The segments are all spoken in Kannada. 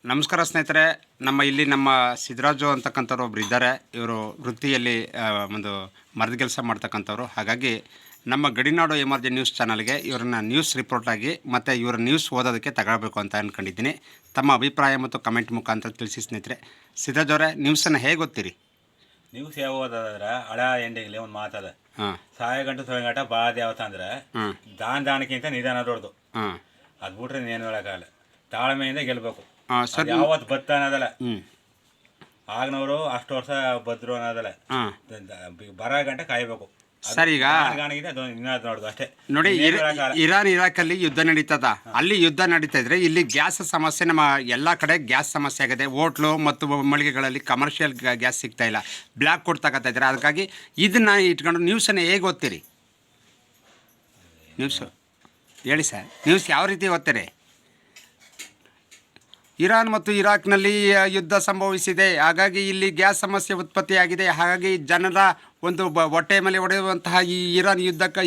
ನಮಸ್ಕಾರ ಸ್ನೇಹಿತರೆ. ನಮ್ಮ ಸಿದ್ದರಾಜು ಅಂತಕ್ಕಂಥವ್ರು ಒಬ್ರು ಇದ್ದಾರೆ. ಇವರು ವೃತ್ತಿಯಲ್ಲಿ ಒಂದು ಮರದ ಕೆಲಸ ಮಾಡ್ತಕ್ಕಂಥವ್ರು. ಹಾಗಾಗಿ ನಮ್ಮ ಗಡಿನಾಡು ಎಮರ್ಜೆನ್ಸಿ ನ್ಯೂಸ್ ಚಾನಲ್ಗೆ ಇವರನ್ನ ನ್ಯೂಸ್ ರಿಪೋರ್ಟ್ ಆಗಿ ಮತ್ತು ಇವರ ನ್ಯೂಸ್ ಓದೋದಕ್ಕೆ ತಗೊಳ್ಬೇಕು ಅಂತ ಅಂದ್ಕೊಂಡಿದ್ದೀನಿ. ತಮ್ಮ ಅಭಿಪ್ರಾಯ ಮತ್ತು ಕಮೆಂಟ್ ಮುಖಾಂತರ ತಿಳಿಸಿ ಸ್ನೇಹಿತರೆ. ಸಿದ್ದರಾಜ್ ಅವರೇ, ನ್ಯೂಸನ್ನು ಹೇಗೆ ಓದ್ತೀರಿ? ನ್ಯೂಸ್ ಯಾವ ಓದೋದ್ರೆ ಹಳ ಎಂಡಿಗೆ ಒಂದು ಮಾತದ, ಸಾಯ ಗಂಟು ಸೊಳ್ಳೆ ಗಂಟ ಬಾಧ ಯಾವತ್ತ ಅಂದ್ರೆ ದಾನಕ್ಕಿಂತ ನಿಧಾನ ದೊಡ್ಡದು. ಅದು ಬಿಟ್ರೆ ನೀನು ಹೇಳೋಕ್ಕಾಗಲ್ಲ. ತಾಳ್ಮೆಯಿಂದ ಗೆಲ್ಬೇಕು. ಯಾವತ್ತು ಬತ್ತ ಅನ್ನೋದಲ್ಲ. ಆಗ್ನವರು ಅಷ್ಟು ವರ್ಷ ಬದ್ರು ಅನ್ನೋದಲ್ಲ. ಬರೋ ಗಂಟೆ ಕಾಯಬೇಕು ಸರ್. ಈಗ ಅಷ್ಟೇ ನೋಡಿ, ಇರಾನ್ ಇರಾಕಲ್ಲಿ ಯುದ್ಧ ನಡೀತದ. ಅಲ್ಲಿ ಯುದ್ಧ ನಡೀತಾ ಇದ್ರೆ ಇಲ್ಲಿ ಗ್ಯಾಸ್ ಸಮಸ್ಯೆ, ನಮ್ಮ ಎಲ್ಲ ಕಡೆ ಗ್ಯಾಸ್ ಸಮಸ್ಯೆ ಆಗಿದೆ. ಹೋಟ್ಲು ಮತ್ತು ಮಳಿಗೆಗಳಲ್ಲಿ ಕಮರ್ಷಿಯಲ್ ಗ್ಯಾಸ್ ಸಿಗ್ತಾ ಇಲ್ಲ, ಬ್ಲ್ಯಾಕ್ ಕೊಡ್ತಕ್ಕಂಥ ಇದ್ದಾರೆ. ಅದಕ್ಕಾಗಿ ಇದನ್ನ ಇಟ್ಕೊಂಡು ನ್ಯೂಸನ್ನು ಹೇಗೆ ಓದ್ತೀರಿ? ನ್ಯೂಸ್ ಹೇಳಿ ಸರ್, ನ್ಯೂಸ್ ಯಾವ ರೀತಿ ಓದ್ತೀರಿ? ಇರಾನ್ ಮತ್ತು ಇರಾಕ್ನಲ್ಲಿ ಯುದ್ಧ ಸಂಭವಿಸಿದೆ, ಹಾಗಾಗಿ ಇಲ್ಲಿ ಗ್ಯಾಸ್ ಸಮಸ್ಯೆ ಉತ್ಪತ್ತಿಯಾಗಿದೆ. ಹಾಗಾಗಿ ಜನರ ಒಂದು ಹೊಟ್ಟೆ ಮೇಲೆ ಹೊಡೆಯುವಂತಹ ಈ ಇರಾನ್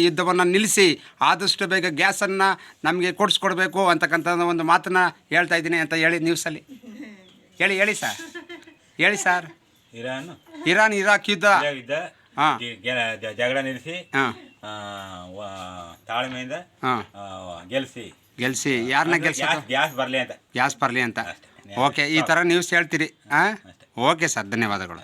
ಯುದ್ಧವನ್ನು ನಿಲ್ಲಿಸಿ ಆದಷ್ಟು ಬೇಗ ಗ್ಯಾಸನ್ನು ನಮಗೆ ಕೊಡಿಸ್ಕೊಡ್ಬೇಕು ಅಂತಕ್ಕಂಥ ಒಂದು ಮಾತನ್ನು ಹೇಳ್ತಾ ಇದ್ದೀನಿ ಅಂತ ಹೇಳಿ ನ್ಯೂಸಲ್ಲಿ ಹೇಳಿ ಸರ್. ಹೇಳಿ ಸರ್. ಇರಾನ್ ಇರಾಕ್ ಯುದ್ಧ ಜಗಳ ನಿಲ್ಲಿಸಿ ತಾಳ್ಮೆಯಿಂದ ಗೆಲ್ಸಿ ಯಾರನ್ನ ಗ್ಯಾಸ್ ಬರಲಿ ಅಂತ ಓಕೆ, ಈ ಥರ ನ್ಯೂಸ್ ಹೇಳ್ತೀರಿ. ಓಕೆ ಸರ್, ಧನ್ಯವಾದಗಳು.